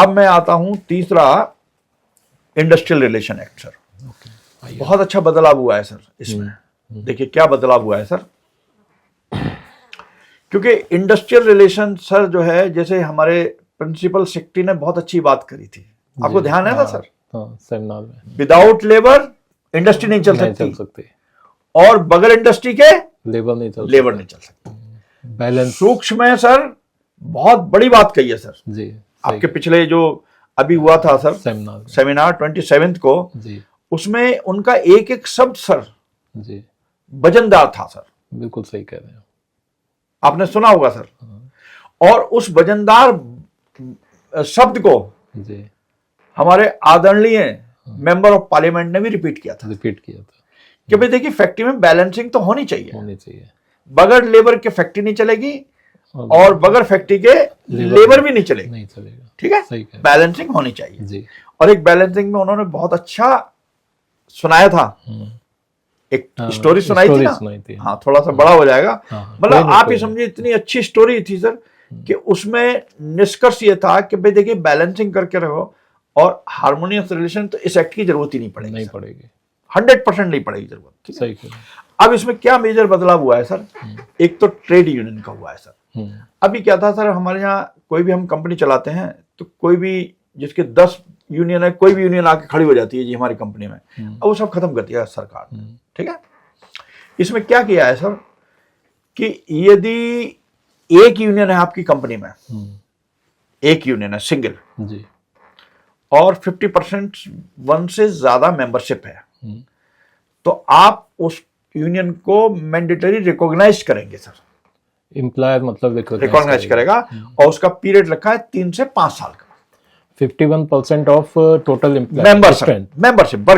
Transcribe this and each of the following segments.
अब मैं आता हूं तीसरा, इंडस्ट्रियल रिलेशन एक्ट सर। बहुत अच्छा बदलाव हुआ है सर इसमें। देखिए क्या बदलाव हुआ है सर, क्योंकि इंडस्ट्रियल रिलेशन सर जो है, जैसे हमारे प्रिंसिपल सेक्रेटरी ने बहुत अच्छी बात करी थी, आपको ध्यान है ना सर? सेमिनार में, विदाउट लेबर इंडस्ट्री नहीं चल सकती, और बगैर इंडस्ट्री के लेबर नहीं चल सकती। बैलेंस सूक्ष्म है सर, बहुत बड़ी बात कही है सर जी। आपके पिछले जो अभी हुआ था सर सेमिनार 27 को जी, उसमें उनका एक एक शब्द सर जी वजनदार था सर। बिल्कुल सही कह रहे हैं, आपने सुना होगा सर। और उस वजनदार शब्द को जी हमारे आदरणीय मेंबर ऑफ पार्लियामेंट ने भी रिपीट किया था कि भाई देखिए फैक्ट्री में बैलेंसिंग तो होनी चाहिए, बगैर लेबर के फैक्ट्री नहीं चलेगी और बगैर फैक्ट्री के लेबर भी नहीं चलेगा, ठीक है, बैलेंसिंग होनी चाहिए जी। और एक बैलेंसिंग में उन्होंने बहुत अच्छा सुनाया था, एक स्टोरी सुनाई थी ना, हाँ थोड़ा सा बड़ा हो जाएगा, मतलब आप ही समझिए इतनी अच्छी स्टोरी थी सर कि उसमें निष्कर्ष ये था कि भाई देखिए बैलेंसिंग करके रहो और हार्मोनियस रिलेशन, तो इस एक्ट की जरूरत ही नहीं पड़ेगी 100% नहीं पड़ेगी जरूरत, ठीक है। अब इसमें क्या मेजर बदलाव हुआ है सर, एक तो ट्रेड यूनियन का हुआ है सर। अभी क्या था सर, हमारे यहाँ कोई भी हम कंपनी चलाते हैं तो कोई भी जिसके 10 यूनियन है, कोई भी यूनियन आके खड़ी हो जाती है जी हमारी कंपनी में, अब वो सब खत्म कर दिया सरकार ने, ठीक है। इसमें क्या किया है सर कि यदि एक यूनियन है आपकी कंपनी में, एक यूनियन है सिंगल जी, और 50% वन से ज्यादा मेंबरशिप है, तो आप उस यूनियन को मैंडेटरी रिकॉग्नाइज करेंगे सर। एम्प्लॉयर मतलब रिकॉग्नाइज करेगा और उसका पीरियड रखा है 3 से 5 साल का। 51% ऑफ टोटल मेंबरशिप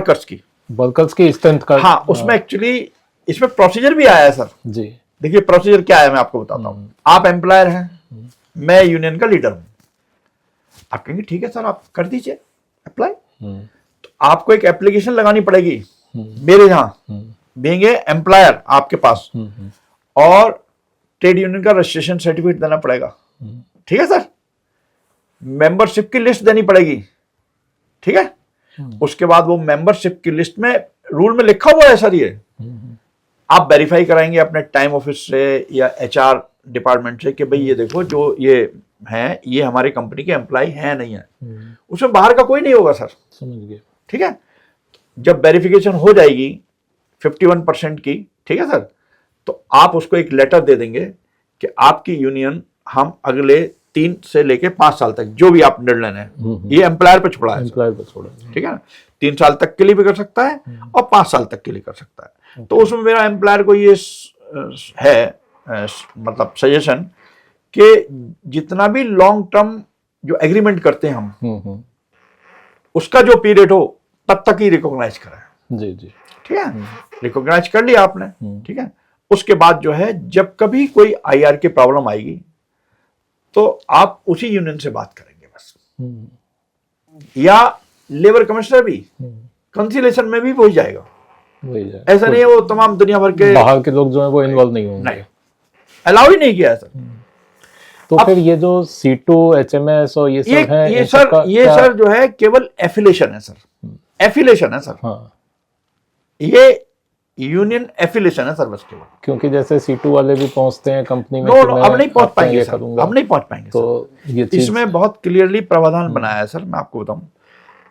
वर्कर्स की स्ट्रेंथ का। हाँ, उसमें एक्चुअली इसमें प्रोसीजर भी आया है सर जी। देखिए प्रोसीजर क्या है मैं आपको बताता हूँ। आप एम्प्लॉयर हैं, मैं यूनियन का लीडर हूं, आप कहेंगे ठीक है सर आप कर दीजिए अप्लाई, तो आपको एक एप्लीकेशन लगानी पड़ेगी मेरे यहाँ बीइंग ए एम्प्लॉयर आपके पास, और ट्रेड यूनियन का रजिस्ट्रेशन सर्टिफिकेट देना पड़ेगा, ठीक है सर, मेंबरशिप की लिस्ट देनी पड़ेगी, ठीक है। उसके बाद वो मेंबरशिप की लिस्ट में रूल में लिखा हुआ है सर, ये आप वेरीफाई कराएंगे अपने टाइम ऑफिस से या एचआर डिपार्टमेंट से कि भाई ये देखो जो ये हैं ये हमारी कंपनी के एम्प्लॉय हैं नहीं है, उसमें बाहर का कोई नहीं होगा सर, समझ गए, ठीक है। जब वेरिफिकेशन हो जाएगी 51% की, ठीक है सर, तो आप उसको एक लेटर दे देंगे कि आपकी यूनियन हम अगले 3 से लेके 5 साल तक जो भी आप निर्णय है, ये एम्प्लॉयर पे छोड़ा है, ठीक है ना, 3 साल तक के लिए भी कर सकता है और 5 साल तक के लिए कर सकता है। तो उसमें मेरा एम्प्लॉयर को ये है मतलब सजेशन कि जितना भी लॉन्ग टर्म जो एग्रीमेंट करते हैं हम, उसका जो पीरियड हो तब तक ही रिकॉग्नाइज कराएं जी जी, ठीक है। रिकॉग्नाइज कर लिया आपने, ठीक है। उसके बाद जो है जब कभी कोई आईआर की प्रॉब्लम आएगी तो आप उसी यूनियन से बात करेंगे बस, या लेबर कमिश्नर भी कंसिलेशन में भी हो जाएगा, ऐसा नहीं है वो तमाम दुनिया भर के बाहर के लोग जो है वो इन्वॉल्व नहीं होंगे, नहीं अलाउ ही नहीं किया सर। तो फिर ये जो C2 HMS और ये सब है, ये सर जो है केवल एफिलेशन है सर, एफिलेशन है सर, हाँ ये यूनियन एफिलेशन है सर बस केवल, क्योंकि जैसे C2 वाले भी पहुंचते हैं कंपनी में, अब नहीं पहुंच पाएंगे सर, अब नहीं पहुंच पाएंगे तो ये इसमें बहुत क्लियरली प्रावधान बनाया है सर। मैं आपको बताऊं,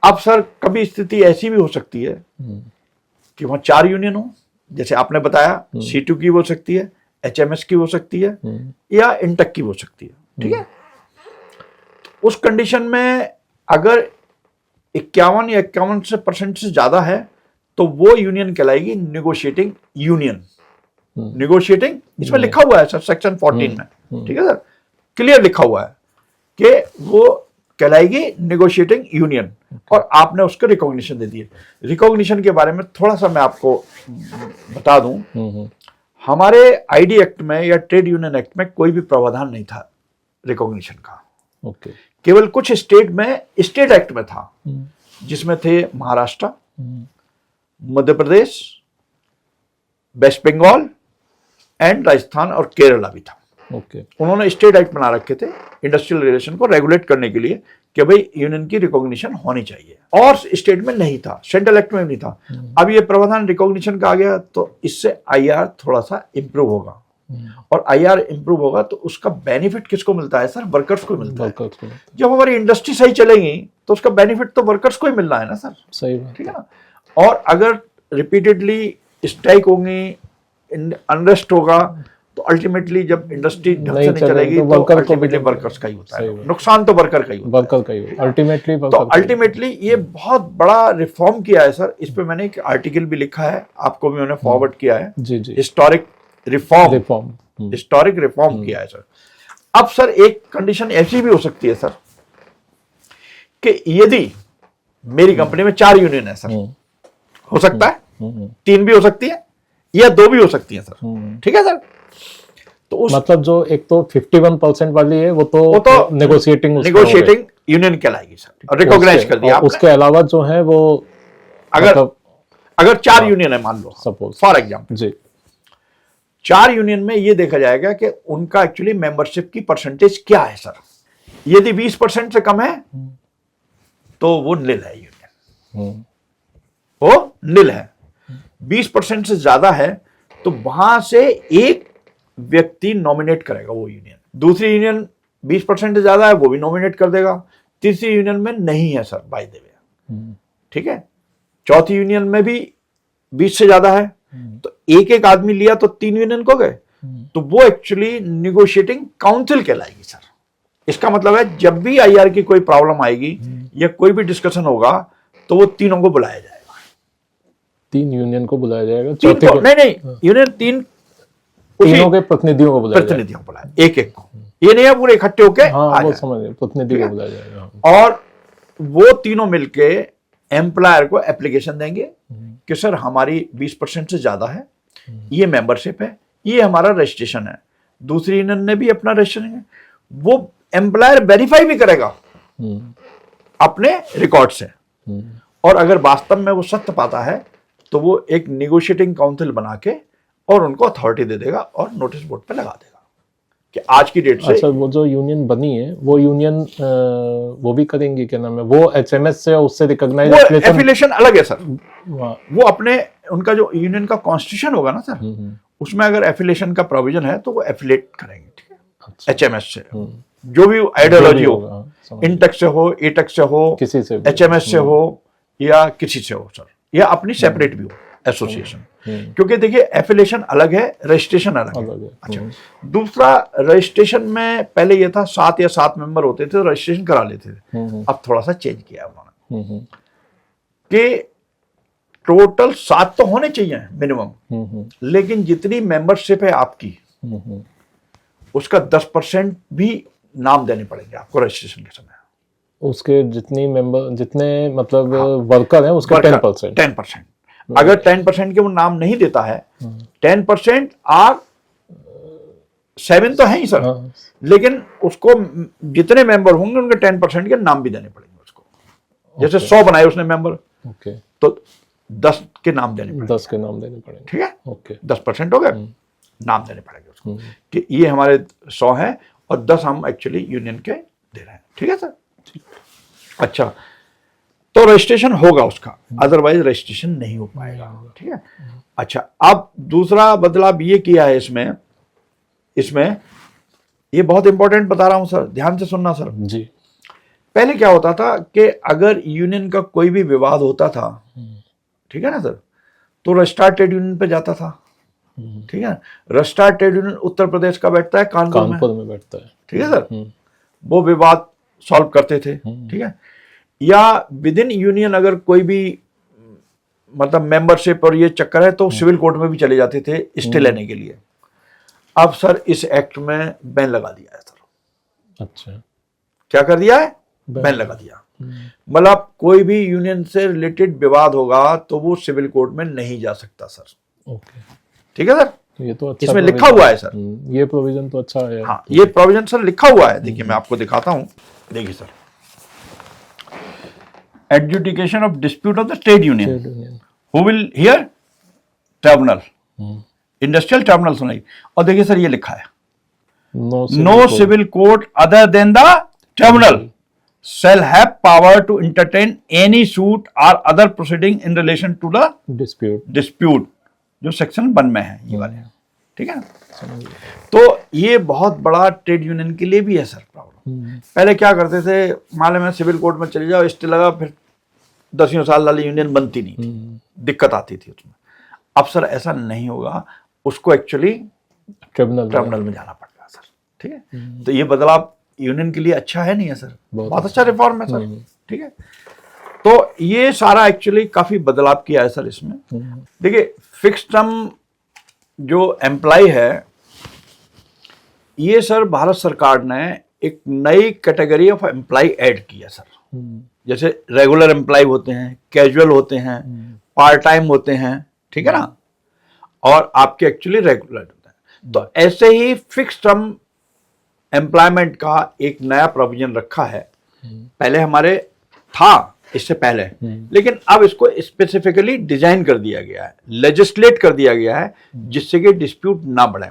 अब सर कभी स्थिति ऐसी भी हो सकती है कि वहां 4 यूनियन हो, जैसे आपने बताया C2 की हो सकती है, HMS की हो सकती है या इंटक की हो सकती है, ठीक है। उस कंडीशन में अगर 51 या 51% से ज्यादा है तो वो यूनियन कहलाएगी नेगोशिएटिंग यूनियन। नेगोशिएटिंग इसमें लिखा हुआ है सर सेक्शन 14 में, ठीक है सर, क्लियर लिखा हुआ है कि वो कहलाएगी नेगोशिएटिंग यूनियन, और आपने उसको रिकॉग्निशन दे दी। रिकॉग्निशन के बारे में थोड़ा सा मैं आपको बता दूं, हमारे आईडी एक्ट में या ट्रेड यूनियन एक्ट में कोई भी प्रावधान नहीं था रिकॉग्निशन का, केवल कुछ स्टेट में स्टेट एक्ट में था, जिसमें थे महाराष्ट्र, मध्य प्रदेश, वेस्ट बंगाल एंड राजस्थान और केरला भी था, ओके। उन्होंने स्टेट एक्ट बना रखे थे इंडस्ट्रियल रिलेशन को रेगुलेट करने के लिए कि भाई यूनियन की रिकॉग्निशन होनी चाहिए, और स्टेट में नहीं था, सेंट्रल एक्ट में भी नहीं था। अब ये प्रावधान रिकॉग्निशन का आ गया तो इससे आईआर थोड़ा सा इंप्रूव होगा, और आईआर इंप्रूव होगा तो उसका बेनिफिट किसको मिलता है सर? वर्कर्स को मिलता है। जब हमारी इंडस्ट्री सही चलेगी तो उसका बेनिफिट तो वर्कर्स को ही मिलना है ना सर। सही बात, ठीक है ना। और अगर रिपीटेडली स्ट्राइक होंगी, अनरेस्ट होगा, तो अल्टीमेटली जब इंडस्ट्री ढंग से नहीं चलेगी तो अल्टीमेटली वर्कर्स का ही होता है, नुकसान तो वर्कर का ही होता है, वर्कर का ही अल्टीमेटली। तो अल्टीमेटली ये बहुत बड़ा रिफॉर्म किया है सर। इस पे मैंने एक आर्टिकल भी लिखा है, आपको भी मैंने फॉरवर्ड किया है। जी जी। हिस्टोरिक रिफॉर्म किया है सर। अब सर एक कंडीशन ऐसी भी हो सकती है सर कि यदि मेरी कंपनी में 4 यूनियन है सर, हो सकता है 3 भी हो सकती है या 2 भी हो सकती है सर। ठीक है सर। तो उस मतलब जो एक तो 51% वाली है वो तो नेगोशिएटिंग यूनियन कहलाएगी सर, रिकॉग्नाइज कर दिया। उसके अलावा जो है वो अगर 4 यूनियन है मान लो सपोज, फॉर एग्जाम्पल जी, 4 यूनियन में ये देखा जाएगा कि उनका एक्चुअली मेंबरशिप की परसेंटेज क्या है सर। यदि 20% से कम है तो वो निल है यूनियन, वो निल है। 20% से ज्यादा है तो वहां से एक व्यक्ति नॉमिनेट करेगा वो यूनियन, दूसरी यूनियन 20% से ज्यादा है वो भी नॉमिनेट कर देगा, तीसरी यूनियन में नहीं है सर बाय द वे। ठीक है। चौथी यूनियन में भी 20 से ज्यादा है तो एक एक आदमी लिया तो 3 यूनियन को गए, तो वो एक्चुअली निगोशिएटिंग काउंसिल कहलाएगी सर। इसका मतलब है जब भी आईआर की कोई प्रॉब्लम आएगी या कोई भी डिस्कशन होगा तो वो तीनों को बुलाया जाएगा। 3 यूनियन को बुलाया जाएगा, चौथे को नहीं, यूनियन तीनों के प्रतिनिधियों को बुलाया एक एक को, ये नहीं है पूरे इकट्ठे होके। हाँ, वो समझ गए, प्रतिनिधि को बुलाया जाएगा। और वो तीनों मिलके एम्प्लॉयर को एप्लीकेशन देंगे कि सर हमारी 20% से ज्यादा है, ये मेंबरशिप है, ये हमारा रजिस्ट्रेशन है। दूसरी यूनियन ने भी अपना रजिस्ट्रेशन है, वो एम्प्लॉयर वेरीफाई भी करेगा अपने रिकॉर्ड से, और अगर वास्तव में वो सत्य पाता है तो वो एक निगोशिएटिंग काउंसिल बना के और उनको अथॉरिटी दे देगा और नोटिस बोर्ड पे लगा देगा कि आज की डेट से। अच्छा, वो जो यूनियन बनी है वो यूनियन वो भी करेंगी, क्या नाम है वो, एचएमएस से उससे रिकॉग्नाइज एफिलिएशन अलग है सर। वो अपने उनका जो यूनियन का कॉन्स्टिट्यूशन होगा ना सर, उसमें अगर एफिलिएशन का प्रोविजन है तो वो एफिलेट करेंगे। ठीक है। एचएमएस से जो भी आइडियोलॉजी हो, इंटेक्स से हो, एटेक्स से हो, किसी से, एचएमएस से हो या किसी से हो सर, या अपनी सेपरेट भी हो एसोसिएशन। क्योंकि देखिए एफिलिएशन अलग है, रजिस्ट्रेशन अलग है। अच्छा, दूसरा रजिस्ट्रेशन में पहले ये था 7 या 7 मेंबर होते थे, रजिस्ट्रेशन करा लेते थे। अब थोड़ा सा चेंज किया उन्होंने कि टोटल 7 तो होने चाहिए मिनिमम, लेकिन जितनी मेंबरशिप है आपकी उसका 10% भी नाम देने पड़ेंगे आपको रजिस्ट्रेशन के समय। उसके जितने मतलब वर्कर हैं उसका 10%। अगर 10% के वो नाम नहीं देता है, 10% आर 7 तो है ही सर, लेकिन उसको जितने मेंबर होंगे उनके 10% के नाम भी देने पड़ेंगे उसको। जैसे 100 बनाए उसने मेंबर, तो 10 के नाम देने पड़ेंगे। 10 के नाम देने पड़ेंगे। ठीक है। 10% हो गए, नाम देने पड़ेंगे उसको कि ये हमारे 100 हैं और 10 हम एक्चुअली यूनियन के दे रहे हैं। ठीक है सर। अच्छा, तो रजिस्ट्रेशन होगा उसका, अदरवाइज रजिस्ट्रेशन नहीं हो पाएगा। ठीक है। अच्छा, अब दूसरा बदलाव ये किया है इसमें ये बहुत इंपॉर्टेंट बता रहा हूं सर, ध्यान से सुनना सर जी। पहले क्या होता था कि अगर यूनियन का कोई भी विवाद होता था, ठीक है ना सर, तो रजिस्ट्रार ट्रेड यूनियन पे जाता था। ठीक है। Registrar trade union Uttar Pradesh का बैठता है, कानपुर में बैठता है। ठीक है सर। वो विवाद सॉल्व करते थे। ठीक है। या विद इन यूनियन अगर कोई भी मतलब मेंबरशिप और ये चक्कर है तो सिविल कोर्ट में भी चले जाते थे स्टे लेने के लिए। अब सर इस एक्ट में बैन लगा दिया है सर। अच्छा, क्या कर दिया है? बैन लगा दिया। मतलब कोई भी यूनियन से रिलेटेड विवाद होगा तो वो सिविल कोर्ट में नहीं जा सकता सर। ओके, ठीक है सर। ये तो अच्छा इसमें लिखा हुआ है सर, ये प्रोविजन तो अच्छा है। हाँ, ये प्रोविजन सर लिखा हुआ है। देखिए मैं आपको दिखाता हूं। देखिए sir, adjudication of dispute of the trade union who will hear tribunal, industrial tribunal सुनाई। और देखिए सर ये लिखा है no civil court other than the tribunal shall have power to entertain any suit or other proceeding in relation to the dispute जो section 1 में है ये वाले, ठीक है ना। तो ये बहुत बड़ा ट्रेड यूनियन के लिए भी है सर प्रॉब्लम। पहले क्या करते थे, मालूम है सिविल कोर्ट में चले जाओ, स्टे लगा, फिर 10 साल वाली यूनियन बनती नहीं थी, दिक्कत आती थी उसमें। अब सर ऐसा नहीं होगा, उसको एक्चुअली ट्रिब्यूनल में जाना पड़ेगा सर, ठीक है। तो ये बदलाव यूनियन के लिए अच्छा है नहीं है सर, बहुत अच्छा रिफॉर्म है सर, ठीक है। तो ये सारा एक्चुअली काफी बदलाव किया है सर इसमें। देखिए फिक्स टर्म जो एम्प्लॉय है, ये सर भारत सरकार ने एक नई कैटेगरी ऑफ एम्प्लॉय ऐड किया सर। जैसे रेगुलर एम्प्लॉय होते हैं, कैजुअल होते हैं, पार्ट टाइम होते हैं, ठीक है ना, और आपके एक्चुअली रेगुलर होते हैं। तो ऐसे ही फिक्स टर्म एम्प्लॉयमेंट का एक नया प्रोविजन रखा है। पहले हमारे था इससे पहले, लेकिन अब इसको स्पेसिफिकली डिजाइन कर दिया गया है, लेजिस्लेट कर दिया गया है, जिससे कि डिस्प्यूट ना बढ़े।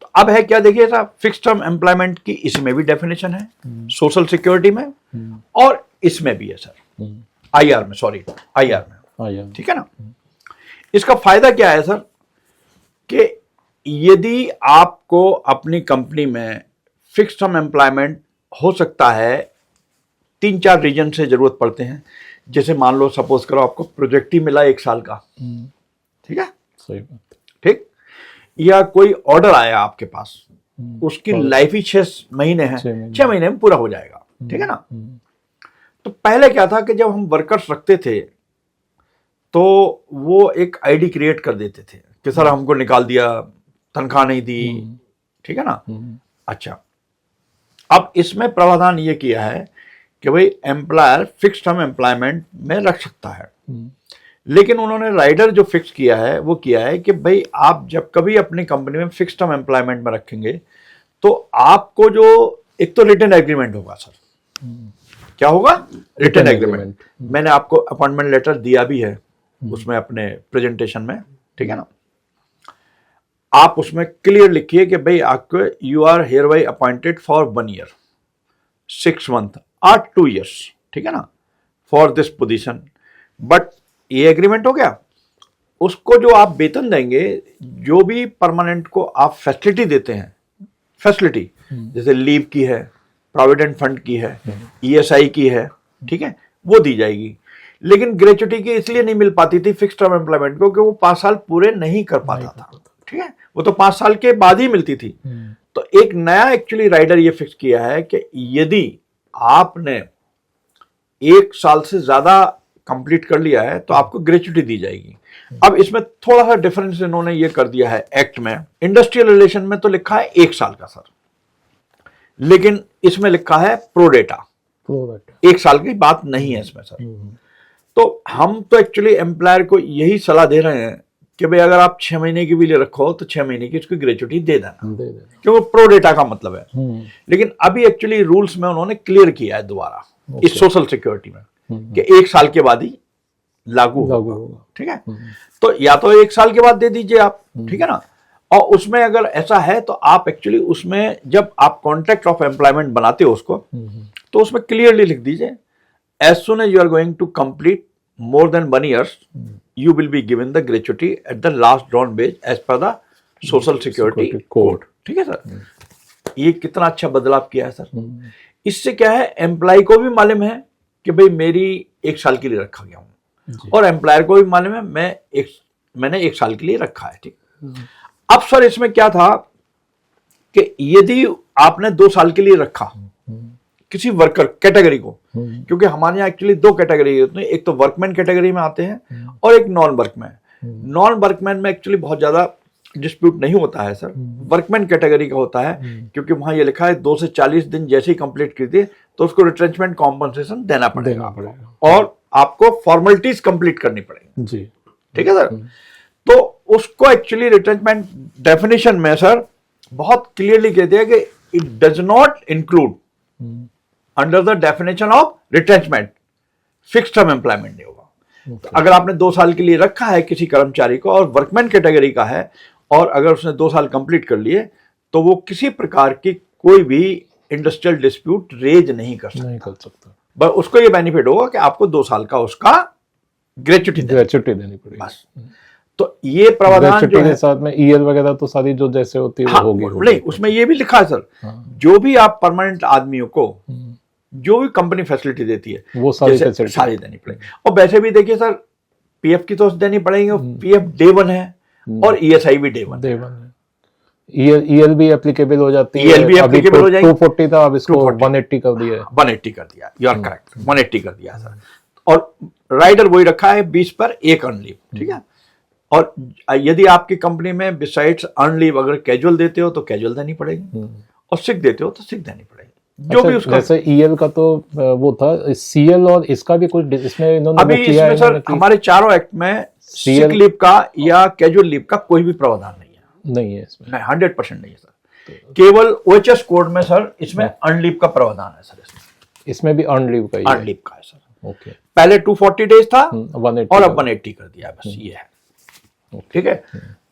तो अब है क्या, देखिए साहब, फिक्स टर्म एम्प्लॉयमेंट की इसमें भी डेफिनेशन है, सोशल सिक्योरिटी में, और इसमें भी है सर, आईआर में, ठीक है ना। इसका फायदा क्या है सर, कि यदि आपको अपनी कंपनी में फिक्स टर्म एम्प्लॉयमेंट हो सकता है, 3-4 रीजन से जरूरत पड़ते हैं। जैसे मान लो सपोज करो आपको प्रोजेक्ट ही मिला 1 साल का, ठीक है, सही बात, ठीक, या कोई ऑर्डर आया आपके पास, उसकी लाइफ ही 6 महीने है, 6 महीने में पूरा हो जाएगा, ठीक है ना। तो पहले क्या था कि जब हम वर्कर्स रखते थे तो वो एक आईडी क्रिएट कर देते थे कि सर हमको निकाल दिया, तनख्वाह नहीं दी, ठीक है ना। अच्छा, अब इसमें प्रावधान ये किया है कि भाई एम्प्लॉयर फिक्स टर्म एम्प्लॉयमेंट में रख सकता है, लेकिन उन्होंने राइडर जो फिक्स किया है वो किया है कि भाई आप जब कभी अपनी कंपनी में फिक्स टर्म एम्प्लॉयमेंट में रखेंगे तो आपको जो एक तो रिटन एग्रीमेंट होगा सर, क्या होगा, रिटन एग्रीमेंट। मैंने आपको अपॉइंटमेंट लेटर दिया भी है उसमें अपने प्रेजेंटेशन में, ठीक है ना। आप उसमें क्लियर लिखिए कि भाई आपको you are hereby appointed for 1 year, 6 month और 2 ईयर्स, ठीक है ना, फॉर दिस पोजीशन। बट ये एग्रीमेंट हो गया, उसको जो आप वेतन देंगे, जो भी परमानेंट को आप फैसिलिटी देते हैं, फैसिलिटी जैसे लीव की है, प्रोविडेंट फंड की है, ईएसआई की है, ठीक है, वो दी जाएगी। लेकिन ग्रेचुटी की इसलिए नहीं मिल पाती थी फिक्स टर्म एम्प्लॉयमेंट को कि वो 5 साल पूरे नहीं कर पाता था, ठीक है, वो तो 5 साल के बाद ही मिलती थी। तो एक नया एक्चुअली राइडर ये फिक्स किया है कि यदि आपने 1 साल से ज्यादा कंप्लीट कर लिया है तो आपको ग्रेचुटी दी जाएगी। अब इसमें थोड़ा सा डिफरेंस इन्होंने ये कर दिया है एक्ट में। इंडस्ट्रियल रिलेशन में तो लिखा है 1 साल का सर, लेकिन इसमें लिखा है प्रोडेटा, 1 साल की बात नहीं है इसमें सर। तो हम तो एक्चुअली एम्प्लॉयर को यही सलाह दे रहे हैं कि भाई अगर आप 6 महीने की भी ले रखो तो 6 महीने की उसकी ग्रेचुटी दे देना, क्योंकि प्रो डेटा का मतलब है। लेकिन अभी एक्चुअली रूल्स में उन्होंने क्लियर किया है दोबारा इस सोशल सिक्योरिटी में कि 1 साल के बाद ही लागू होगा, ठीक है। तो या तो 1 साल के बाद दे दीजिए आप, ठीक है ना। और उसमें अगर ऐसा है तो आप एक्चुअली उसमें जब आप कॉन्ट्रैक्ट ऑफ एम्प्लॉयमेंट बनाते हो उसको, तो उसमें क्लियरली लिख दीजिए as soon as you are going to complete more than 1 year, you will be given the gratuity at the last drawn wage as per the social security code, ठीक है sir. ये कितना अच्छा बदलाव किया है सर। इससे क्या है, एम्प्लॉय को भी मालूम है कि भाई मेरी 1 साल के लिए रखा गया हूं, और एम्प्लॉयर को भी मालूम है मैंने 1 साल के लिए रखा है, ठीक। अब सर इसमें क्या था कि यदि आपने 2 साल के लिए रखा किसी वर्कर कैटेगरी को, क्योंकि हमारे यहाँ एक्चुअली 2 कैटेगरी होती है, एक तो वर्कमैन कैटेगरी में आते हैं और एक नॉन वर्कमैन। नॉन वर्कमैन में एक्चुअली बहुत ज्यादा डिस्प्यूट नहीं होता है सर, वर्कमैन कैटेगरी का होता है, क्योंकि वहां ये लिखा है 2 से 40 दिन जैसे ही कंप्लीट कर दिए तो उसको रिट्रेंचमेंट कॉम्पनसेशन देना पड़ेगा और आपको फॉर्मेलिटीज कंप्लीट करनी पड़ेगी जी, ठीक है सर। तो उसको एक्चुअली रिट्रेंचमेंट डेफिनेशन में सर बहुत क्लियरली कह दिया कि it does not include under the definition of retrenchment fix term employment नहीं होगा। तो अगर आपने 2 साल के लिए रखा है किसी कर्मचारी को और वर्कमैन कैटेगरी का है, और अगर उसने 2 साल कंप्लीट कर लिए तो वो किसी प्रकार की कोई भी इंडस्ट्रियल डिस्प्यूट रेज नहीं कर सकता। नहीं कर सकता, बस उसको ये बेनिफिट होगा कि आपको 2 साल का उसका ग्रेच्युटी ग्रेच्युटी देनी पड़ेगी। बस। तो ये प्रावधान जो ग्रेच्युटी है, के साथ में ईएल वगैरह तो सारी जो जैसे होती है हाँ, वो होगी। नहीं उसमें ये भी लिखा है सर, जो भी आप परमानेंट आदमियों को जो भी कंपनी फैसिलिटी देती है वो सारी जैसे फैसिलिटी सारी देनी पड़ेगी। और वैसे भी देखिए सर, पीएफ की तो देनी पड़ेगी, पीएफ डे 1 है और ईएसआई भी डे 1 है। देवन है, ईएल भी एप्लीकेबल हो जाती है। EL भी अभी applicable हो जाएगी। 240 था, अब इसको 240 180 कर दिया है। 180 कर दिया, यू आर करेक्ट, 180 कर दिया सर। और राइडर वही रखा है 20 पर 1 अर्न लीव, ठीक है। और यदि आपकी कंपनी में बिसाइड्स अर्न लीव अगर कैजुअल देते हो तो कैजुअल देनी पड़ेगी, और सिक देते हो तो सिक देनी पड़ेगी, जो अच्छा, भी उसका। जैसे ईएल का तो वो था, सीएल और इसका भी कुछ इसमें इन्होंने अभी वो किया इसमें है सर हमारे चारों एक्ट में सिक CL लीव का या कैजुअल लीव का कोई भी प्रावधान नहीं है। नहीं है इसमें। नहीं, 100% नहीं है सर। केवल OHS कोड में सर इसमें अर्न लीव का प्रावधान है सर, इसमें भी अर्न लीव का ही अर्न है। लीव का है सर। ओके, पहले 240 डेज था 180 और अब 180 कर दिया है, बस ये है, ठीक है।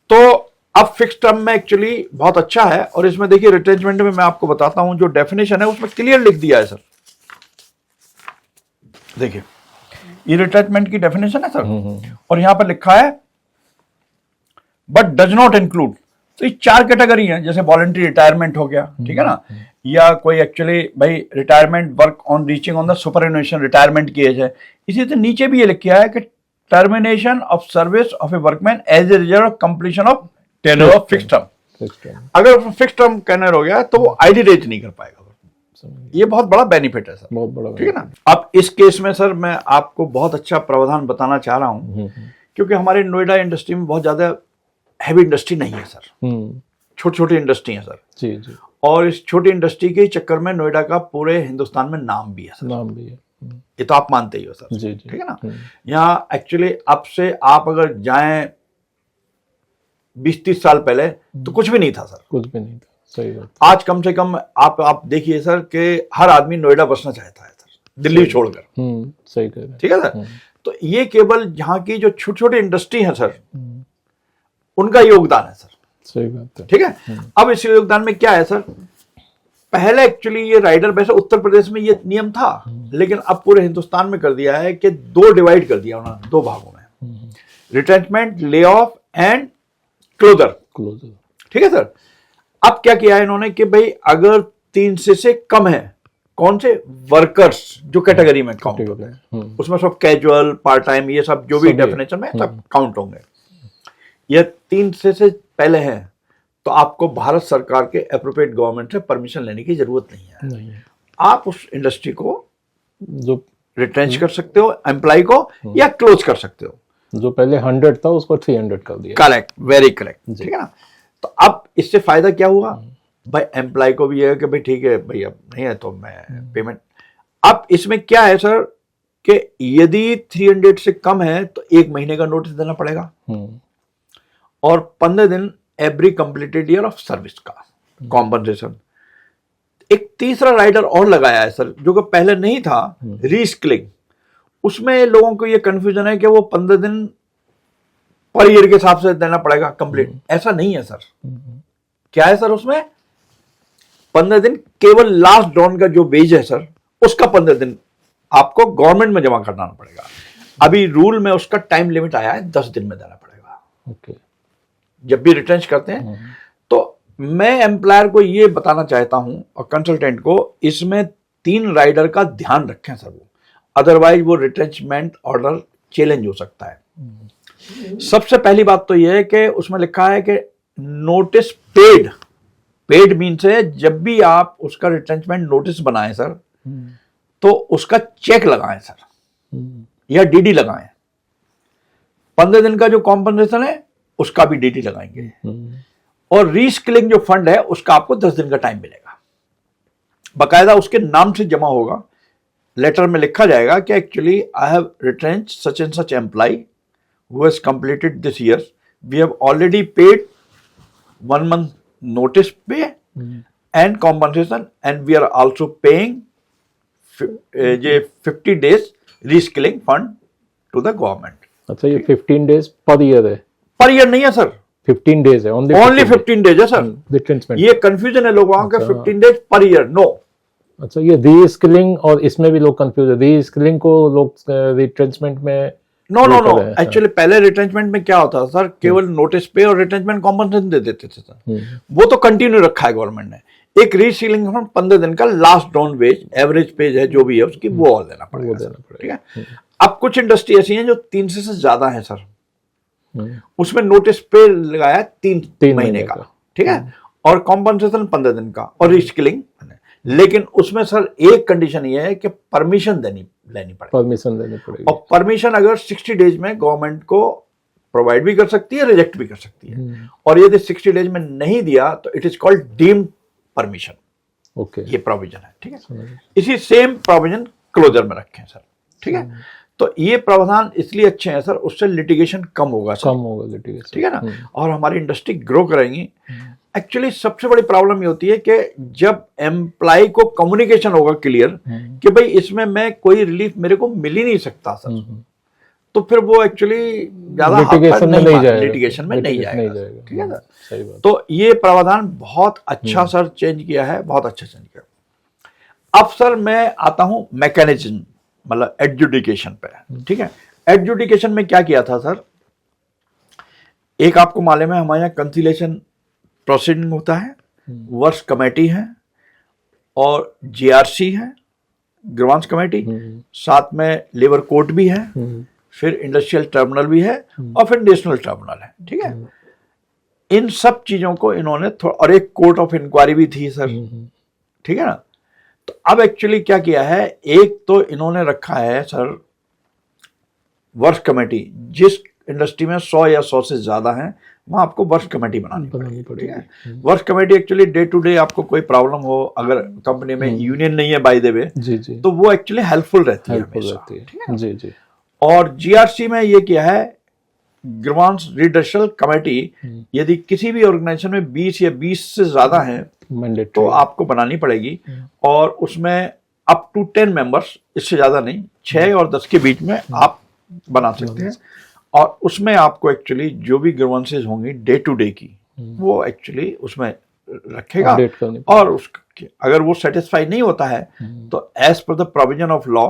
तो अब फिक्स टर्म में एक्चुअली बहुत अच्छा है। और इसमें देखिए रिट्रेंचमेंट में मैं आपको बताता हूं, जो डेफिनेशन है उसमें क्लियर लिख दिया है सर। देखिए ये रिट्रेंचमेंट की डेफिनेशन है सर, और यहां पर लिखा है बट डज नॉट इंक्लूड। तो ये 4 कैटेगरी हैं, जैसे वॉलंटरी रिटायरमेंट हो गया, ठीक है ना, या कोई एक्चुअली भाई retirement work on reaching on the superannuation retirement की एज है। इसी तरह नीचे भी ये लिखा है कि termination of service of a workman as a result of completion of tenure of fix term. अगर फिक्स टर्म टेन्योर हो गया तो वो आईडी रेज नहीं कर पाएगा। ये बहुत बड़ा बेनिफिट है सर, बहुत बड़ा, ठीक है ना। अब इस केस में सर मैं आपको बहुत अच्छा प्रावधान बताना चाह रहा हूं, क्योंकि हमारे नोएडा इंडस्ट्री में बहुत ज्यादा हैवी इंडस्ट्री नहीं है सर, छोटी छोटी इंडस्ट्री है सर। जी जी, और इस छोटी इंडस्ट्री के चक्कर में नोएडा का पूरे हिंदुस्तान में नाम भी है सर, नाम भी है। ये तो आप मानते ही हो सर, जी जी, ठीक है ना। यहाँ एक्चुअली अब से आप अगर जाएं 20-30 साल पहले तो कुछ भी नहीं था सर, कुछ भी नहीं था, सही बात। आज कम से कम आप देखिए सर कि हर आदमी नोएडा बसना चाहता है सर, दिल्ली छोड़कर, सही कह रहे हैं। ठीक है सर। तो ये केवल यहाँ की जो छोटी छोटी इंडस्ट्री है सर, उनका योगदान है सर, सही बात है। ठीक है। अब इस योगदान में क्या है सर, पहले एक्चुअली ये राइडर वैसे उत्तर प्रदेश में ये नियम था, लेकिन अब पूरे हिंदुस्तान में कर दिया है कि 2 डिवाइड कर दिया उन्होंने, 2 भागों में, retrenchment, lay off and closer, ठीक है सर। अब क्या किया है इन्होंने कि भाई अगर 3 से कम है, कौन से वर्कर्स जो कैटेगरी में काउंट होते हैं, उसमें सब कैजुअल, पार्ट टाइम, ये सब जो भी डेफिनेशन में सब काउंट होंगे। ये 3 से पहले हैं तो आपको भारत सरकार के एप्रोप्रिएट गवर्नमेंट से परमिशन लेने की जरूरत नहीं है। आप उस इंडस्ट्री को जो रिट्रेंच कर सकते हो, एम्प्लॉय को, या क्लोज कर सकते हो। जो पहले 100 था उसको 300 कर दिया। करेक्ट, वेरी करेक्ट, ठीक है ना। तो अब इससे फायदा क्या हुआ भाई, एम्प्लॉय को भी ये है कि भाई ठीक है भाई अब नहीं है तो मैं पेमेंट। अब इसमें क्या है सर कि यदि 300 से कम है तो 1 महीने का नोटिस देना पड़ेगा, और 15 दिन every completed year of service का कॉम्पनसेशन। एक तीसरा राइडर और लगाया है सर, जो कि पहले नहीं था, रीस्किलिंग। उसमें लोगों को ये कंफ्यूजन है कि वो 15 दिन पर ईयर के हिसाब से देना पड़ेगा कंप्लीट। ऐसा नहीं है सर। क्या है सर, उसमें 15 दिन केवल लास्ट डॉन का जो वेज है सर, उसका 15 दिन आपको गवर्नमेंट में जमा करना पड़ेगा। अभी रूल में उसका टाइम लिमिट आया है, 10 दिन में देना पड़ेगा। ओके, जब भी रिटर्न्स करते हैं। तो मैं एम्प्लॉयर को ये बताना चाहता हूं और कंसल्टेंट को, इसमें 3 राइडर का ध्यान रखें सर, वो अदरवाइज वो रिट्रेंचमेंट ऑर्डर चैलेंज हो सकता है। सबसे पहली बात तो यह है कि उसमें लिखा है कि नोटिस पेड, पेड मीन्स है जब भी आप उसका रिट्रेंचमेंट नोटिस बनाएं सर, तो उसका चेक लगाएं सर, या डीडी लगाएं। 15 दिन का जो कॉम्पनसेशन है उसका भी डीडी लगाएंगे, और रीस्किलिंग जो फंड है उसका आपको 10 दिन का टाइम मिलेगा। बकायदा उसके नाम से जमा होगा, लेटर में लिखा जाएगा कि actually I have retrench such and such employ who has completed this year, we have already paid 1 month notice pay and compensation, and we are also paying 50 days reskilling fund to the government। अच्छा, ये 15 days per year है? Per year नहीं है sir, 15 days है, only only 15 days है sir. Retrenchment. ये confusion है लोगों का, अच्छा। 15 डेज पर ईयर। नो, अच्छा, ये री स्किलिंग और इसमें भी लोग कंफ्यूज है, री स्किलिंग को लोग रिट्रेंचमेंट में नो नो वो नो, कर रहे हैं। एक्चुअली पहले रिटेंचमेंट में क्या होता था सर, केवल नोटिस पे और रिटेंचमेंट कॉम्पनसेशन दे देते थे सर। वो तो कंटिन्यू रखा है गवर्नमेंट ने। एक रीसीलिंग फंड 15 दिन का last drawn wage, average page है जो भी है उसकी, वो और देना पड़ेगा सर, ठीक है। अब कुछ इंडस्ट्री ऐसी हैं जो 300 से ज्यादा है सर, उसमें नोटिस पे लगाया 3 महीने का, ठीक है, और कॉम्पनसेशन 15 दिन का और रीस्किलिंग। लेकिन उसमें सर एक कंडीशन ये है कि परमिशन लेनी पड़ेगी, परमिशन देनी पड़ेगी। और परमिशन अगर 60 डेज में गवर्नमेंट को प्रोवाइड भी कर सकती है, रिजेक्ट भी कर सकती है। और यदि 60 डेज में नहीं दिया तो it is called deemed permission. Okay, ये प्रोविजन है, ठीक है। इसी सेम प्रोविजन क्लोजर में रखे हैं सर, ठीक है। तो ये प्रावधान इसलिए अच्छे हैं सर, उससे लिटिगेशन कम होगा सर, कम होगा लिटिगेशन, ठीक है ना, और हमारी इंडस्ट्री ग्रो करेंगी। एक्चुअली सबसे बड़ी प्रॉब्लम ये होती है कि जब एम्प्लॉय को कम्युनिकेशन होगा क्लियर कि भाई इसमें मैं कोई रिलीफ मेरे को मिल ही नहीं सकता सर, तो फिर वो एक्चुअली ज्यादा लिटिगेशन में नहीं जाएगा, लिटिगेशन में नहीं जाएगा, ठीक है ना। सही बात। तो ये प्रावधान बहुत अच्छा सर चेंज किया है, बहुत अच्छा चेंज किया। अब सर मैं आता हूं मैकेनिज्म, मतलब एडजुडिकेशन पे, ठीक है। एडजुडिकेशन में क्या किया था सर, एक आपको मालूम है हमारे यहाँ कंसिलेशन प्रोसीडिंग होता है, वर्क्स कमेटी है और जीआरसी है, ग्रीवांस कमेटी, साथ में लेबर कोर्ट भी है, फिर इंडस्ट्रियल ट्रिब्यूनल भी है और फिर नेशनल ट्रिब्यूनल है, ठीक है। इन सब चीजों को इन्होंने और एक कोर्ट ऑफ इंक्वायरी भी थी सर, ठीक है ना। तो अब एक्चुअली क्या किया है, एक तो इन्होंने रखा है सर वर्क्स कमेटी, जिस इंडस्ट्री में 100 या 100 से ज्यादा है वहां आपको वर्क्स कमेटी बनानी पड़ेगी, ठीक है। Works committee actually day to day आपको कोई प्रॉब्लम हो, अगर कंपनी में यूनियन नहीं है बाय द वे, तो वो एक्चुअली हेल्पफुल रहती है हमेशा, ठीक है जी जी। और जीआरसी में ये क्या है, ग्रीवांस रिडरेसल कमेटी, यदि किसी भी ऑर्गेनाइजेशन में 20 या 20 से ज्यादा है तो आपको बनानी पड़ेगी, और उसमें अप टू 10 मेंबर्स, इससे ज्यादा नहीं, 6 और 10 के बीच में आप बना सकते हैं। और उसमें आपको एक्चुअली जो भी ग्रीवांसेस होंगी डे टू डे की, वो एक्चुअली उसमें रखेगा, और उसके अगर वो सेटिस्फाई नहीं होता है तो as per the provision of law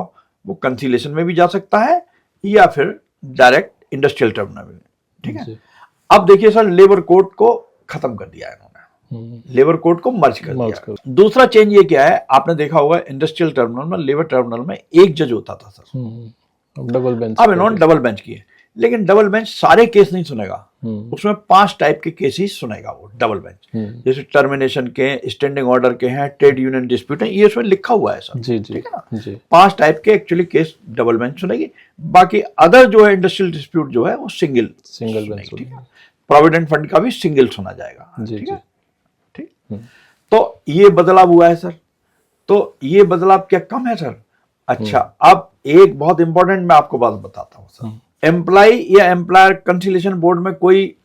वो कंसिलेशन में भी जा सकता है या फिर डायरेक्ट इंडस्ट्रियल ट्रिब्यूनल में, ठीक है। अब देखिए सर, लेबर कोर्ट को खत्म कर दिया इन्होंने, लेबर कोर्ट को मर्ज कर दिया। दूसरा चेंज ये क्या है, आपने देखा होगा इंडस्ट्रियल ट्रिब्यूनल में, लेबर ट्रिब्यूनल में एक जज होता था सर, डबल बेंच। अब इन्होंने डबल बेंच किए, लेकिन डबल बेंच सारे केस नहीं सुनेगा, उसमें 5 टाइप के केस ही सुनेगा वो डबल बेंच, जैसे टर्मिनेशन के, स्टैंडिंग ऑर्डर के हैं, ट्रेड यूनियन डिस्प्यूट है, ये उसमें लिखा हुआ है सर, ठीक है ना। 5 टाइप के एक्चुअली केस डबल बेंच सुनेगी, बाकी अदर जो है इंडस्ट्रियल डिस्प्यूट जो है वो सिंगल बेंच, ठीक है। प्रोविडेंट फंड का भी सिंगल सुना जाएगा, ठीक है, ठीक। तो ये बदलाव हुआ है सर। तो ये बदलाव क्या कम है सर? अच्छा, अब एक बहुत इंपॉर्टेंट मैं आपको बात बताता हूँ सर। एम्प्लॉय या एम्प्लॉयर कंसिलेशन बोर्ड में कोई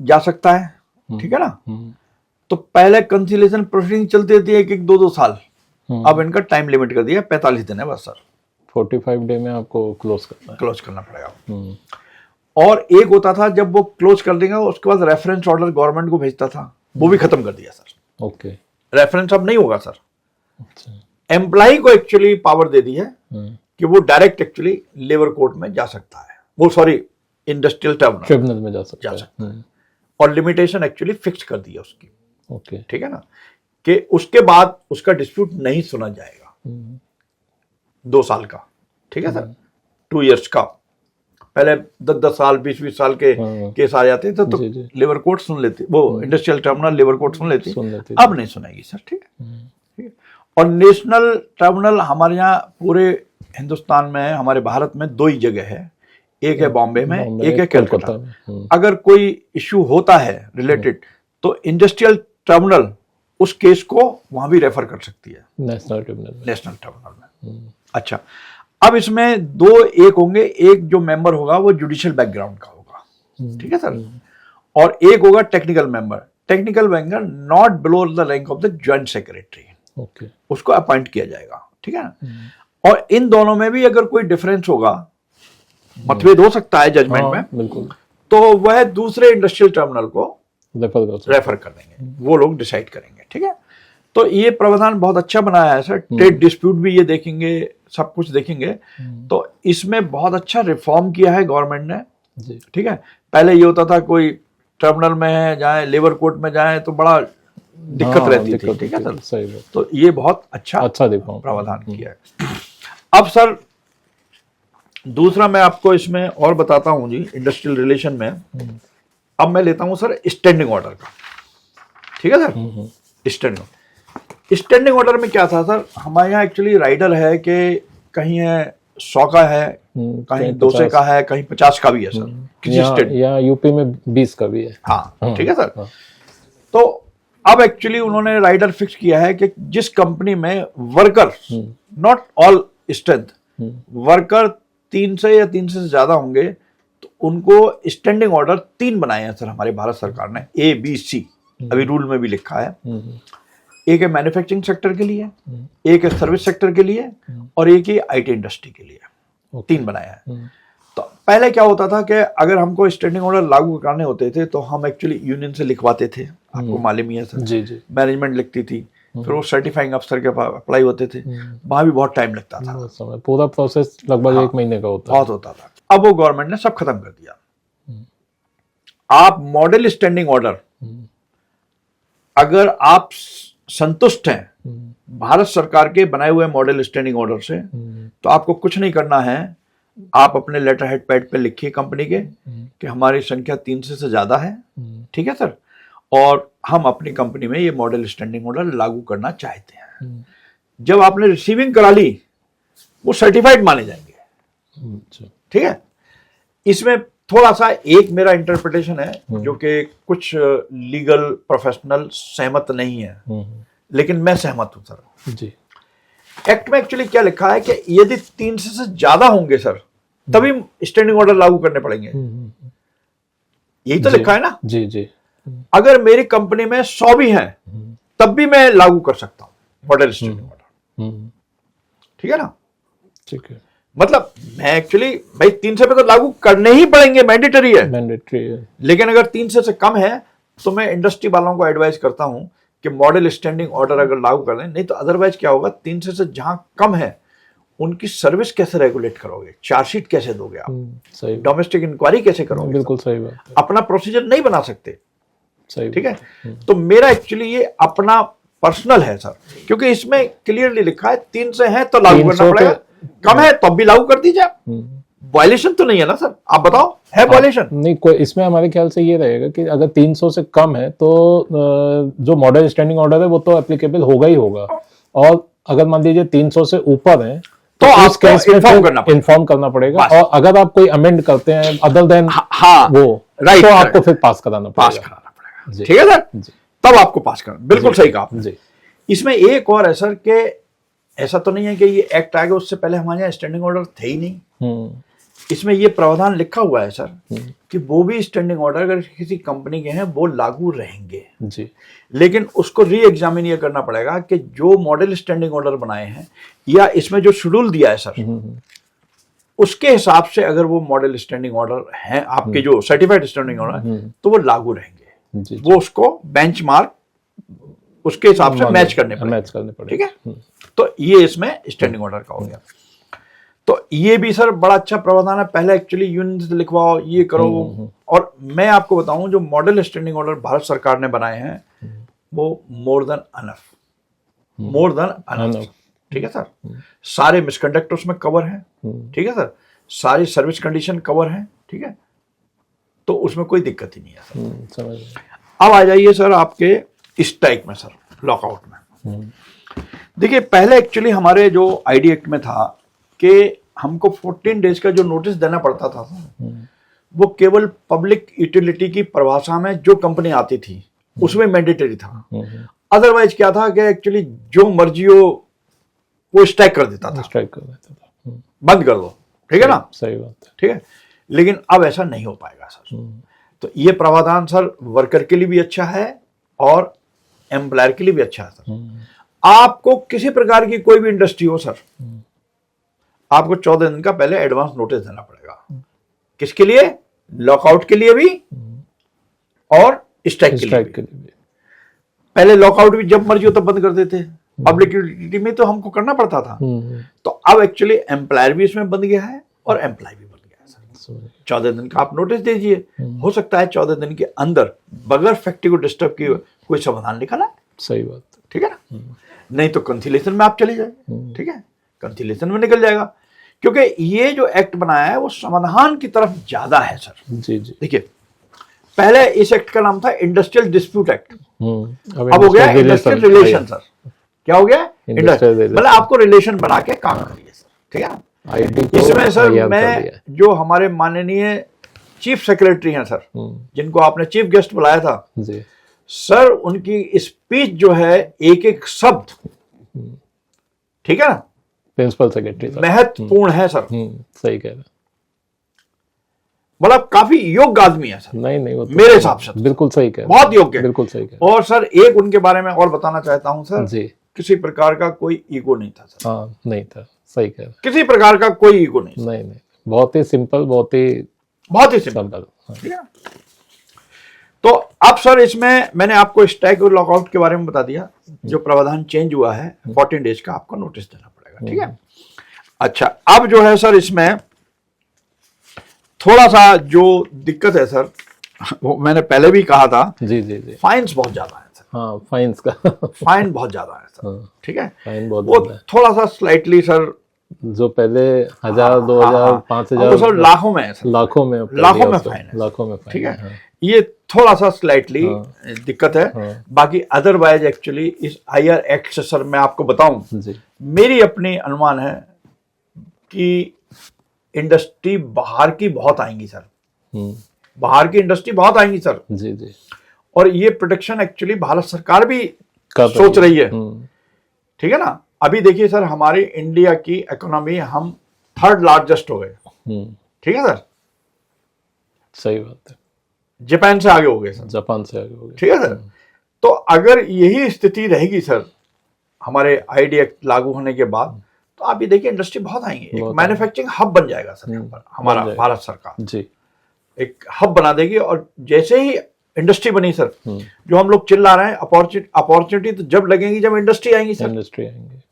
जा सकता है, ठीक है ना। तो पहले कंसिलेशन प्रोसीडिंग चलती थी 1-2 साल, अब इनका टाइम लिमिट कर दिया, 45 दिन है बस सर। 45 डे में आपको क्लोज करना पड़ेगा। और एक होता था जब वो क्लोज कर देंगे उसके बाद रेफरेंस ऑर्डर गवर्नमेंट को भेजता था, वो भी खत्म कर दिया सर। ओके, रेफरेंस अब नहीं होगा सर। अच्छा, एम्प्लॉय को एक्चुअली पावर दे दी है कि वो डायरेक्ट एक्चुअली लेबर कोर्ट में जा सकता है, वो सॉरी इंडस्ट्रियल ट्रिब्यूनल में जा सकता है। और लिमिटेशन एक्चुअली फिक्स कर दी है उसकी, ओके, ठीक है ना, कि उसके बाद उसका डिस्प्यूट नहीं सुना जाएगा 2 साल का, ठीक है सर, 2 इयर्स का। पहले 10-10 साल 20-20 साल के केस आ जाते थे तो लेबर कोर्ट सुन लेती, वो इंडस्ट्रियल ट्रिब्यूनल लेबर कोर्ट सुन लेती, अब नहीं सुनेगी सर, ठीक है। और नेशनल ट्रिब्यूनल हमारे यहाँ पूरे हिंदुस्तान में, हमारे भारत में 2 ही जगह है, एक है बॉम्बे में, एक है कलकत्ता में। अगर कोई इश्यू होता है रिलेटेड तो इंडस्ट्रियल ट्रिब्यूनल उस केस को वहां भी रेफर कर सकती है नेशनल ट्रिब्यूनल में। अच्छा, अब इसमें 2 एक होंगे, एक जो मेंबर होगा वो जुडिशियल बैकग्राउंड का होगा, ठीक है सर, और एक होगा technical member. Technical member not below the rank of the joint secretary, okay, उसको उसको अपॉइंट किया जाएगा, ठीक है ना। और इन दोनों में भी अगर कोई डिफरेंस होगा, मतभेद हो सकता है जजमेंट में, बिल्कुल, तो वह दूसरे इंडस्ट्रियल टर्मिनल को रेफर कर देंगे, वो लोग डिसाइड करेंगे। ठीक है, तो ये प्रावधान बहुत अच्छा बनाया है सर। ट्रेड डिस्प्यूट भी ये देखेंगे, सब कुछ देखेंगे। तो इसमें बहुत अच्छा रिफॉर्म किया है गवर्नमेंट ने। ठीक है, पहले ये होता था कोई टर्मिनल में जाए, लेबर कोर्ट में जाए तो बड़ा दिक्कत रहती थी। ठीक है सर, सही बात। तो ये बहुत अच्छा प्रावधान किया है। अब सर दूसरा मैं आपको इसमें और बताता हूं जी, इंडस्ट्रियल रिलेशन में। अब मैं लेता हूं सर स्टैंडिंग ऑर्डर का। ठीक है सर, स्टैंडिंग ऑर्डर में क्या था सर, हमारे यहाँ एक्चुअली राइडर है कि कहीं है 100 का है, कहीं 200 का है, कहीं 50 का भी है सर, किसी स्टेट या यूपी में 20 का भी है। हाँ ठीक है सर। तो अब एक्चुअली उन्होंने राइडर फिक्स किया है कि जिस कंपनी में worker, not all strength, worker 300 या 300 से ज्यादा होंगे तो उनको स्टैंडिंग ऑर्डर 3 बनाए हैं सर हमारे भारत सरकार ने, ABC, अभी रूल में भी लिखा है। एक है मैन्युफैक्चरिंग सेक्टर के लिए, एक है सर्विस सेक्टर के लिए, और एक ही IT इंडस्ट्री के लिए। 3 बनाया है। तो पहले क्या होता था कि अगर हमको स्टैंडिंग ऑर्डर लागू करने होते थे तो हम एक्चुअली यूनियन से लिखवाते थे, आपको मालूम ही है सर। जी। मैनेजमेंट लिखती थी, फिर वो सर्टिफाइंग अफसर के पास अप्लाई होते थे, वहां भी बहुत टाइम लगता था। पूरा प्रोसेस लगभग 1 महीने का बहुत होता था। अब वो गवर्नमेंट ने सब खत्म कर दिया। आप मॉडल स्टैंडिंग ऑर्डर, अगर आप संतुष्ट हैं भारत सरकार के बनाए हुए मॉडल स्टैंडिंग ऑर्डर से, तो आपको कुछ नहीं करना है। आप अपने लेटर हेड पैड पे लिखिए कंपनी के कि हमारी संख्या 300 से ज्यादा है। ठीक है सर, और हम अपनी कंपनी में ये मॉडल स्टैंडिंग ऑर्डर लागू करना चाहते हैं। जब आपने रिसीविंग करा ली, वो सर्टिफाइड माने जाएंगे। ठीक है, इसमें थोड़ा सा एक मेरा इंटरप्रिटेशन है जो कि कुछ लीगल प्रोफेशनल सहमत नहीं है, लेकिन मैं सहमत हूं सर जी। एक्ट में एक्चुअली क्या लिखा है कि यदि 300 से ज्यादा होंगे सर तभी स्टैंडिंग ऑर्डर लागू करने पड़ेंगे। यही तो लिखा है ना जी। अगर मेरी कंपनी में 100 भी हैं तब भी मैं लागू कर सकता हूं मॉडल स्टैंडिंग ऑर्डर। ठीक है ना, ठीक है। मतलब मैं एक्चुअली भाई 300 पे तो लागू करने ही पड़ेंगे, मैंडेटरी है। लेकिन अगर 300 से कम है तो मैं इंडस्ट्री वालों को एडवाइस करता हूं कि मॉडल स्टैंडिंग ऑर्डर अगर लागू कर दें, नहीं तो अदरवाइज क्या होगा, 300 से जहां कम है उनकी सर्विस कैसे रेगुलेट करोगे, चार्जशीट कैसे दोगे आप, डोमेस्टिक इंक्वायरी कैसे करोगे, बिल्कुल सही बात, अपना प्रोसीजर नहीं बना सकते। सही, ठीक है। तो मेरा एक्चुअली ये अपना पर्सनल है सर, क्योंकि इसमें क्लियरली लिखा है 300 है तो लागू करना पड़ेगा, कम है तब भी लागू कर दीजिए। वायलेशन तो नहीं है ना सर, आप बताओ है वायलेशन? नहीं, कोई इसमें हमारे ख्याल से ये रहेगा कि अगर 300 से कम है तो जो मॉडल स्टैंडिंग ऑर्डर है वो तो एप्लीकेबल होगा ही होगा, और अगर मान लीजिए 300 से ऊपर है तो उस केस में इन्फॉर्म करना पड़ेगा, और अगर आप कोई अमेंड करते हैं अदर देन वो राइट तो आपको फिर पास कराना पड़ेगा। ठीक है सर, तब आपको पास करना, बिल्कुल सही कहा आपने। इसमें एक और है सर कि ऐसा तो नहीं है कि ये एक्ट आ गया उससे पहले हमारे यहाँ स्टैंडिंग ऑर्डर थे ही नहीं। इसमें ये प्रावधान लिखा हुआ है सर कि वो भी स्टैंडिंग ऑर्डर अगर किसी कंपनी के हैं वो लागू रहेंगे जी, लेकिन उसको री एग्जामिन ये करना पड़ेगा कि जो मॉडल स्टैंडिंग ऑर्डर बनाए हैं या इसमें जो शेड्यूल दिया है सर उसके हिसाब से अगर वो मॉडल स्टैंडिंग ऑर्डर हैं आपके जो सर्टिफाइड स्टैंडिंग ऑर्डर तो वो लागू रहेंगे। वो उसको बेंचमार्क उसके हिसाब से मैच करने पड़ेंगे। ठीक है, तो ये इसमें स्टैंडिंग ऑर्डर का हो गया। तो ये भी सर बड़ा अच्छा प्रावधान है। पहले एक्चुअली यूनियन से लिखवाओ, ये करो, और मैं आपको बताऊं जो मॉडल स्टैंडिंग ऑर्डर भारत सरकार ने बनाए हैं वो मोर देन अनफ। ठीक है सर, सारे मिसकंडक्ट उसमें कवर हैं। ठीक है सर, सारी सर्विस कंडीशन कवर हैं। ठीक है, तो उसमें कोई दिक्कत ही नहीं है सर। अब आ जाइए सर आपके स्ट्राइक में सर, लॉकआउट में। देखिए पहले एक्चुअली हमारे जो आईडी एक्ट में था कि हमको 14 डेज का जो नोटिस देना पड़ता था वो केवल पब्लिक यूटिलिटी की परिभाषा में जो कंपनी आती थी उसमें मैंडेटरी था। अदरवाइज क्या था कि एक्चुअली जो मर्जी हो वो स्ट्राइक कर देता था, बंद कर दो। ठीक है ना, सही बात है। ठीक है, लेकिन अब ऐसा नहीं हो पाएगा सर। तो ये प्रावधान सर वर्कर के लिए भी अच्छा है और एम्प्लॉयर के लिए भी अच्छा है सर। आपको किसी प्रकार की कोई भी इंडस्ट्री हो सर, आपको 14 दिन का पहले एडवांस नोटिस देना पड़ेगा। किसके लिए? लॉकआउट के लिए भी और स्ट्राइक के लिए स्ट्राइक भी। के लिए भी। पहले लॉकआउट भी जब मर्जी हो तब बंद कर देते, अब लिक्विडिटी में तो हमको करना पड़ता था। तो अब एक्चुअली एम्प्लॉयर भी इसमें बन गया है और एम्प्लॉय भी बन गया है सर। 14 दिन का आप नोटिस दीजिए, हो सकता है 14 दिन के अंदर बगैर फैक्ट्री को डिस्टर्ब किए कोई समाधान निकला है। सही बात। ठीक है ना, नहीं तो कंसिलेशन में आप चले जाएंगे। ठीक है, कंसिलेशन में निकल जाएगा, क्योंकि ये जो एक्ट बनाया है वो समाधान की तरफ ज्यादा है सर। जी जी। देखिए, पहले इस एक्ट का नाम था इंडस्ट्रियल डिस्प्यूट एक्ट, अब अब हो गया इंडस्ट्रियल रिलेशन सर। क्या हो गया? Industrial relation। मतलब आपको रिलेशन बना के काम करिए सर। ठीक है ना, आईटी को इसमें सर IR कर मैं दिया। जो हमारे माननीय चीफ सेक्रेटरी हैं सर, जिनको आपने चीफ गेस्ट बुलाया था जी सर, उनकी स्पीच जो है एक एक शब्द, ठीक है ना, प्रिंसिपल सेक्रेटरी साहब। महत्वपूर्ण है सर। सही कह रहे हैं। मतलब काफी योग्य आदमी है सर, नहीं नहीं, वो तो मेरे हिसाब से तो। बिल्कुल सही कह रहे हैं। बहुत योग्य है। बिल्कुल सही कह रहे और सर एक उनके बारे में और बताना चाहता हूं सर, हैं। जी किसी प्रकार का कोई ईगो नहीं था सर, हाँ, नहीं था। सही कह रहे हैं। किसी प्रकार का कोई ईगो नहीं सर। नहीं नहीं, बहुत ही सिंपल, बहुत ही बहुत ही सिंपल। सिंपल। हाँ। ठीक है, तो अब सर इसमें मैंने आपको स्ट्राइक और लॉकआउट के बारे में बता दिया। जो प्रावधान चेंज हुआ है 14 डेज का आपको नोटिस देना पड़ेगा। ठीक है, अच्छा अब जो है सर इसमें थोड़ा सा जो दिक्कत है सर, वो मैंने पहले भी कहा था, जी जी जी। फाइन्स बहुत ज्यादा है सर। हाँ, फाइन्स का फाइन बहुत ज्यादा है सर। हाँ, ठीक है, फाइन बहुत वो ज्यादा है। थोड़ा सा स्लाइटली सर, जो पहले 1000, 2000, अब 5000, तो सर लाखों में है सर, लाखों में कर लाखों दिया में उसको। फाइन है। लाखों में फाइन। ठीक है, हाँ। ये थोड़ा सा स्लाइटली हाँ। दिक्कत है। हाँ। बाकी अदरवाइज एक्चुअली इस IR एक्ट से सर मैं आपको बताऊं, जी मेरी अपनी अनुमान है कि इंडस्ट्री बाहर की बहुत आएंगी सर, बाहर की इंडस्ट्री बहुत आएंगी सर। जी जी। और ये प्रोटेक्शन एक्चुअली भारत सरकार भी कर सोच रही है। हम्म, ठीक है ना, अभी देखिए सर हमारी इंडिया की इकोनॉमी हम 3rd लार्जेस्ट हो गए। ठीक है सर, सही बात है। जापान से आगे हो गए सर। जापान से आगे हो गया। ठीक है सर, तो अगर यही स्थिति रहेगी सर हमारे ID एक्ट लागू होने के बाद, तो आप ये देखिए इंडस्ट्री बहुत आएंगी, एक बहुत मैन्युफैक्चरिंग हब बन जाएगा सर यहाँ पर। हमारा बन जाएगा। भारत सरकार जी एक हब बना देगी। और जैसे ही इंडस्ट्री बनी सर, जो हम लोग चिल्ला रहे हैं अपॉर्चुनिटी तो जब लगेगी जब इंडस्ट्री आएंगी सर। इंडस्ट्री आएंगे।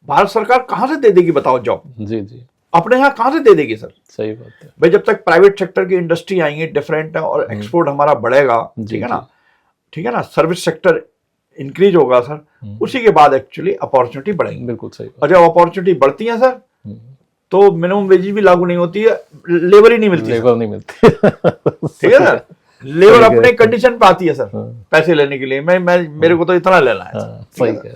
भारत सरकार कहां से दे देगी बताओ जॉब? जी जी, अपने यहाँ कहां से दे देगी सर? सही बात है। भाई जब तक प्राइवेट सेक्टर की इंडस्ट्री आएंगी डिफरेंट है और एक्सपोर्ट हमारा बढ़ेगा, ठीक है ना, ठीक है ना, सर्विस सेक्टर इंक्रीज होगा सर, उसी के बाद एक्चुअली अपॉर्चुनिटी बढ़ेगी। बिल्कुल सही बात। और जब अपॉर्चुनिटी बढ़ती है सर, तो मिनिमम वेज भी लागू नहीं होती है, लेबर ही नहीं मिलती, लेबर नहीं मिलती। ठीक है सर, लेबर अपने कंडीशन पे आती है सर पैसे लेने के लिए। मैं मेरे को तो इतना लेना है। हाँ, सही है।